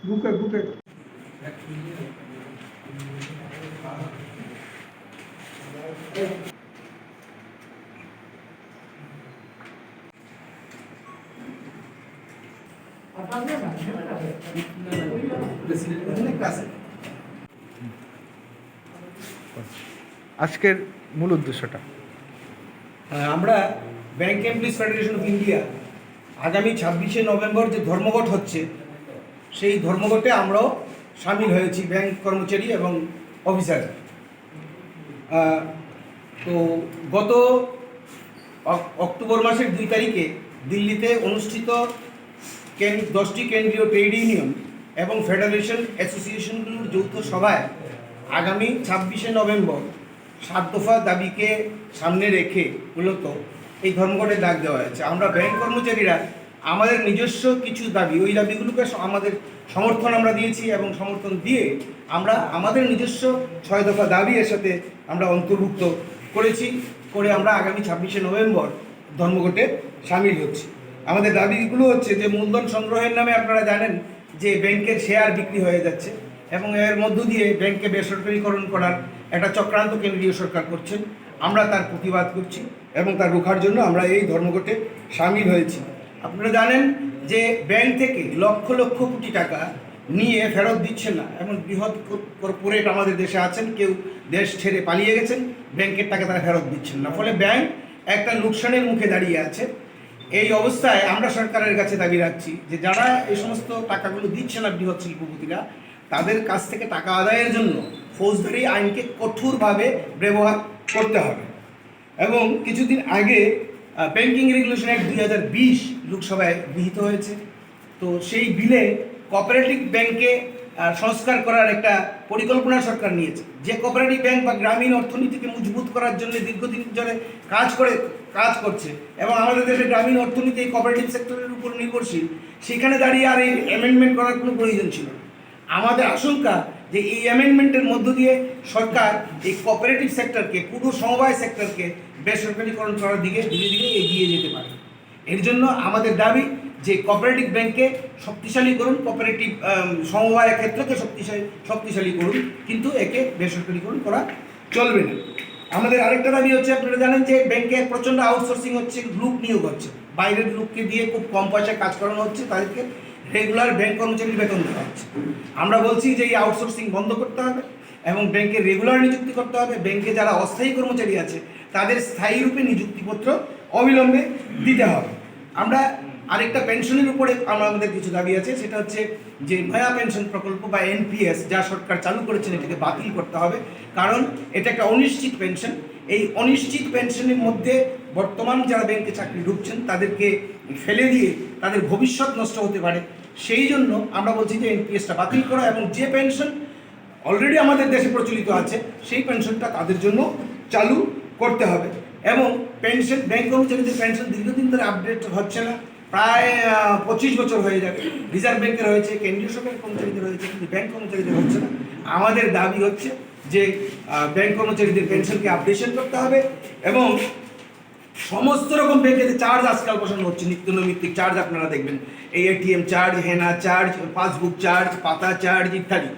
বুকে বুকে আজকের মূল উদ্দেশ্যটা আমরা bank employees federation of India আগামী 26শে নভেম্বর যে ধর্মঘট হচ্ছে সেই ধর্মঘটে আমরাও সামিল হয়েছি ব্যাংক কর্মচারী এবং অফিসার। তো গত অক্টোবর মাসের 2 তারিখে দিল্লিতে অনুষ্ঠিত 10টি কেন্দ্রীয় ট্রেড ইউনিয়ন এবং ফেডারেশন অ্যাসোসিয়েশনগুলোর যৌথ সভায় আগামী 26শে নভেম্বর 7 দফা দাবিকে সামনে রেখে মূলত এই ধর্মঘটের ডাক দেওয়া হয়েছে। আমরা ব্যাংক কর্মচারীরা আমাদের নিজস্ব কিছু দাবি, ওই দাবিগুলোকে আমাদের সমর্থন আমরা দিয়েছি এবং সমর্থন দিয়ে আমরা আমাদের নিজস্ব 6 দফা দাবি এর সাথে আমরা অন্তর্ভুক্ত করে আমরা আগামী 26শে নভেম্বর ধর্মঘটে সামিল হচ্ছি। আমাদের দাবিগুলো হচ্ছে যে মূলধন সংগ্রহের নামে আপনারা জানেন যে ব্যাংকের শেয়ার বিক্রি হয়ে যাচ্ছে এবং এর মধ্য দিয়ে ব্যাংককে বেসরকারীকরণ করার একটা চক্রান্ত কেন্দ্রীয় সরকার করছেন। আমরা তার প্রতিবাদ করছি এবং তার রোখার জন্য আমরা এই ধর্মঘটে সামিল হয়েছি। আপনারা জানেন যে ব্যাংক থেকে লক্ষ লক্ষ কোটি টাকা নিয়ে ফেরত দিচ্ছে না, এমন বৃহৎ কর্পোরেট আমাদের দেশে আছেন, কেউ দেশ ছেড়ে পালিয়ে গেছেন, ব্যাংকের টাকা তারা ফেরত দিচ্ছেন না, ফলে ব্যাংক একটা লোকসানের মুখে দাঁড়িয়ে আছে। এই অবস্থায় আমরা সরকারের কাছে দাবি রাখছি যে যারা এই সমস্ত টাকাগুলো দিচ্ছে না বৃহৎ শিল্পপতিরা, তাদের কাছ থেকে টাকা আদায়ের জন্য ফৌজদারি আইনকে কঠোরভাবে ব্যবহার করতে হবে। এবং কিছুদিন আগে ব্যাংকিং রেগুলেশন অ্যাক্ট 2020 লোকসভায় গৃহীত হয়েছে। তো সেই বিলে কোঅপারেটিভ ব্যাংকে সংস্কার করার একটা পরিকল্পনা সরকার নিয়েছে। যে কোঅপারেটিভ ব্যাংক বা গ্রামীণ অর্থনীতিকে মজবুত করার জন্য দীর্ঘদিন ধরে কাজ করছে এবং আমাদের দেশের গ্রামীণ অর্থনীতি এই কোঅপারেটিভ সেক্টরের উপর নির্ভরশীল, সেখানে দাঁড়িয়ে আর এই অ্যামেন্ডমেন্ট করার কোনো প্রয়োজন ছিল না। আমাদের আশঙ্কা যে এই অ্যামেন্ডমেন্টের মধ্য দিয়ে সরকার এই কোঅপারেটিভ সেক্টরকে, পুরো সমবায় সেক্টরকে বেসরকারীকরণ করার দিকে ধীরে ধীরে এগিয়ে যেতে পারে। এর জন্য আমাদের দাবি যে কোঅপারেটিভ ব্যাংককে শক্তিশালী করুন, কোঅপারেটিভ সমবায় ক্ষেত্রকে শক্তিশালী করুন, কিন্তু একে বেসরকারীকরণ করা চলবে না। আমাদের আরেকটা দাবি হচ্ছে, আপনারা জানেন যে ব্যাংকে প্রচণ্ড আউটসোর্সিং হচ্ছে, গ্রুপ নিয়োগ হচ্ছে, বাইরের লোককে দিয়ে খুব কম পয়সায় কাজ করানো হচ্ছে, তাদেরকে রেগুলার ব্যাংক কর্মচারীর বেতন দেওয়া হচ্ছে। আমরা বলছি যে এই আউটসোর্সিং বন্ধ করতে হবে এবং ব্যাংকে রেগুলার নিযুক্তি করতে হবে। ব্যাংকে যারা অস্থায়ী কর্মচারী আছে তাদের স্থায়ী রূপে নিযুক্তিপত্র অবিলম্বে দিতে হবে। আমরা আরেকটা পেনশনের উপরে আমাদের কিছু দাবি আছে, সেটা হচ্ছে যে নয়া পেনশন প্রকল্প বা এনপিএস যা সরকার চালু করেছেন এটাকে বাতিল করতে হবে, কারণ এটা একটা অনিশ্চিত পেনশন। এই অনিশ্চিত পেনশনের মধ্যে বর্তমান যারা ব্যাংকে চাকরি ঢুকছেন তাদেরকে ফেলে দিয়ে তাদের ভবিষ্যৎ নষ্ট হতে পারে। সেই জন্য আমরা বলছি যে এনপিএসটা বাতিল করা এবং যে পেনশন অলরেডি আমাদের দেশে প্রচলিত আছে সেই পেনশনটা তাদের জন্য চালু করতে হবে। এবং পেনশন, ব্যাংক কর্মচারীদের পেনশন দীর্ঘদিন ধরে আপডেট হচ্ছে না, প্রায় 25 বছর হয়ে যাবে। রিজার্ভ ব্যাংকের হয়েছে, কেন্দ্রীয় সরকারের কর্মচারীদের হয়েছে, কিন্তু ব্যাংক কর্মচারীদের হচ্ছে না। আমাদের দাবি হচ্ছে যে ব্যাংক কর্মচারীদের পেনশনকে আপডেশন করতে হবে এবং সমস্ত রকম ব্যাংকে যে চার্জ আজকাল বসানো হচ্ছে, নিত্য নৈমিত্তিক চার্জ আপনারা দেখবেন, এই এটিএম চার্জ, হেনা চার্জ, পাসবুক চার্জ, পাতা চার্জ ইত্যাদি,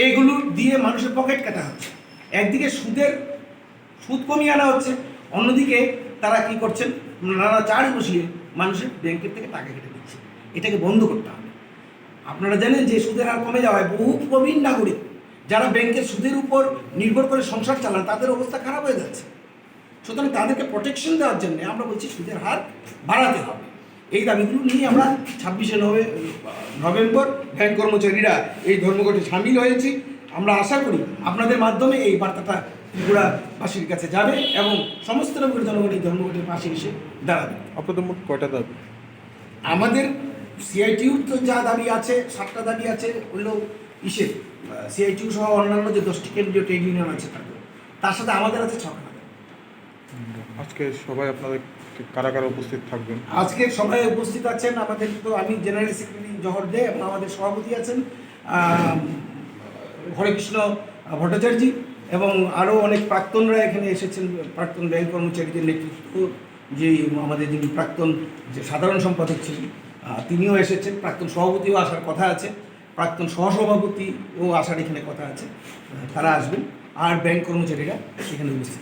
এইগুলো দিয়ে মানুষের পকেট কাটা হচ্ছে। একদিকে সুদ কমিয়ে আনা হচ্ছে, অন্যদিকে তারা কি করছেন, নানা চার্জ বসিয়ে মানুষের ব্যাংকের থেকে টাকা কেটে দিচ্ছে। এটাকে বন্ধ করতে হবে। আপনারা জানেন যে সুদের হার কমে যাওয়ায় বহু প্রবীণ নাগরিক যারা ব্যাংকের সুদের উপর নির্ভর করে সংসার চালান তাদের অবস্থা খারাপ হয়ে যাচ্ছে। সুতরাং তাদেরকে প্রোটেকশন দেওয়ার জন্য আমরা বলছি সুদের হার বাড়াতে হবে। এই দাবিগুলো নিয়ে আমরা 26শে নভেম্বর ব্যাংক কর্মচারীরা এই ধর্মঘটে সামিল হয়েছি। আমরা আশা করি আপনাদের মাধ্যমে এই বার্তাটা ত্রিপুরাবাসীর কাছে যাবে এবং সমস্ত রকমের জনগণ এই ধর্মঘটের পাশে এসে দাঁড়াবে। আপনাদের মোট কয়টা দাবি? আমাদের সিআইটিউর তো যা দাবি আছে, 7টা দাবি আছে, ওগুলো সিআইটিউ সহ অন্যান্য যে 10টি কেন্দ্রীয় ট্রেড ইউনিয়ন আছে তার সাথে আমাদের আছে 6টা। আজকে সবাই আপনাদের কারা কারা উপস্থিত থাকবেন? আজকে সবাই উপস্থিত আছেন আমাদের, তো আমি জেনারেল সেক্রেটারি জহর দে এবং আমাদের সভাপতি আছেন হরেকৃষ্ণ ভট্টাচার্য এবং আরও অনেক প্রাক্তনরা এখানে এসেছেন। প্রাক্তন ব্যাংক কর্মচারীদের নেতৃত্ব যে আমাদের যিনি প্রাক্তন যে সাধারণ সম্পাদক ছিলেন তিনিও এসেছেন, প্রাক্তন সভাপতিও আসার কথা আছে। প্রাক্তন সহসভাপতি ও আসার এখানে কথা আছে, তারা আসবেন, আর ব্যাংক কর্মচারীরা সেখানে উপস্থিত থাকবেন।